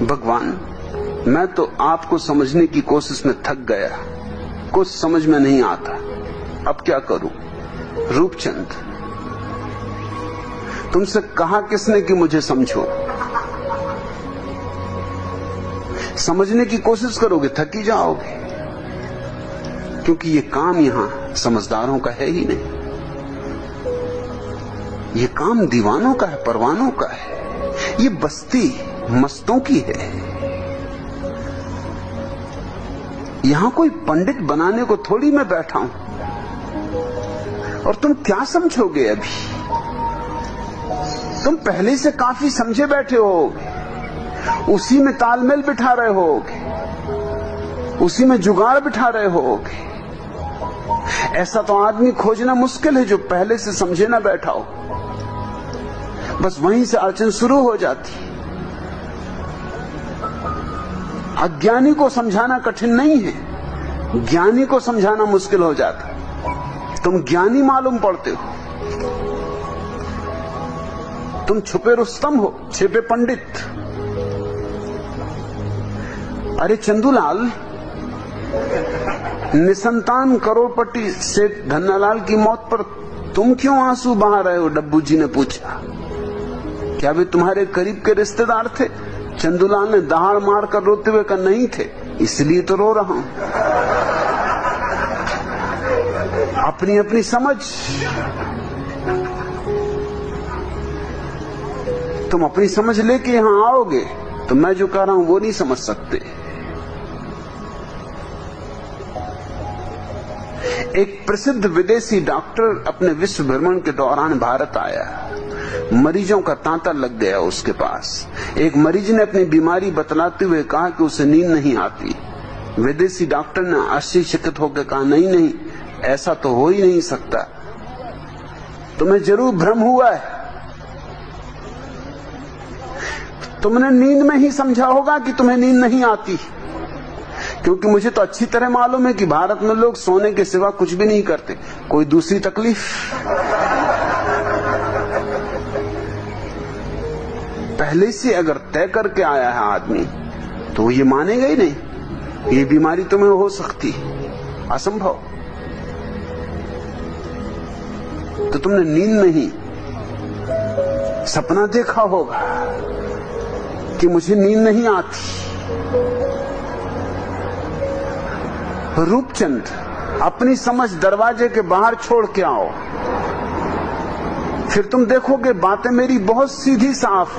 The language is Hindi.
भगवान, मैं तो आपको समझने की कोशिश में थक गया, कुछ समझ में नहीं आता, अब क्या करूं? रूपचंद, तुमसे कहा किसने कि मुझे समझो? समझने की कोशिश करोगे थक ही जाओगे, क्योंकि ये काम यहां समझदारों का है ही नहीं। ये काम दीवानों का है, परवानों का है। ये बस्ती मस्तों की है। यहां कोई पंडित बनाने को थोड़ी मैं बैठा हूं। और तुम क्या समझोगे? अभी तुम पहले से काफी समझे बैठे होगे, उसी में तालमेल बिठा रहे होगे, उसी में जुगाड़ बिठा रहे होगे। ऐसा तो आदमी खोजना मुश्किल है जो पहले से समझे ना बैठा हो। बस वहीं से अड़चन शुरू हो जाती। अज्ञानी को समझाना कठिन नहीं है, ज्ञानी को समझाना मुश्किल हो जाता। तुम ज्ञानी मालूम पड़ते हो, तुम छुपे रुस्तम हो, छिपे पंडित। अरे चंदूलाल, निसंतान करोड़पति सेठ धन्नालाल की मौत पर तुम क्यों आंसू बहा रहे हो? डब्बू जी ने पूछा। क्या वे तुम्हारे करीब के रिश्तेदार थे? चंदूलाल ने दहाड़ मार कर रोते हुए कहा, नहीं थे, इसलिए तो रो रहा हूं। अपनी अपनी समझ। तुम अपनी समझ लेके यहां आओगे तो मैं जो कह रहा हूं वो नहीं समझ सकते। एक प्रसिद्ध विदेशी डॉक्टर अपने विश्व भ्रमण के दौरान भारत आया। मरीजों का तांता लग गया उसके पास। एक मरीज ने अपनी बीमारी बतलाते हुए कहा कि उसे नींद नहीं आती। विदेशी डॉक्टर ने आश्चर्यचकित होकर कहा, नहीं नहीं, ऐसा तो हो ही नहीं सकता, तुम्हें जरूर भ्रम हुआ है। तुमने नींद में ही समझा होगा कि तुम्हें नींद नहीं आती, क्योंकि मुझे तो अच्छी तरह मालूम है कि भारत में लोग सोने के सिवा कुछ भी नहीं करते। कोई दूसरी तकलीफ? पहले से अगर तय करके आया है आदमी तो वो ये मानेगा ही नहीं ये बीमारी तुम्हें हो सकती, असंभव। तो तुमने नींद में ही सपना देखा होगा कि मुझे नींद नहीं आती। रूपचंद, अपनी समझ दरवाजे के बाहर छोड़ के आओ, फिर तुम देखोगे बातें मेरी बहुत सीधी साफ।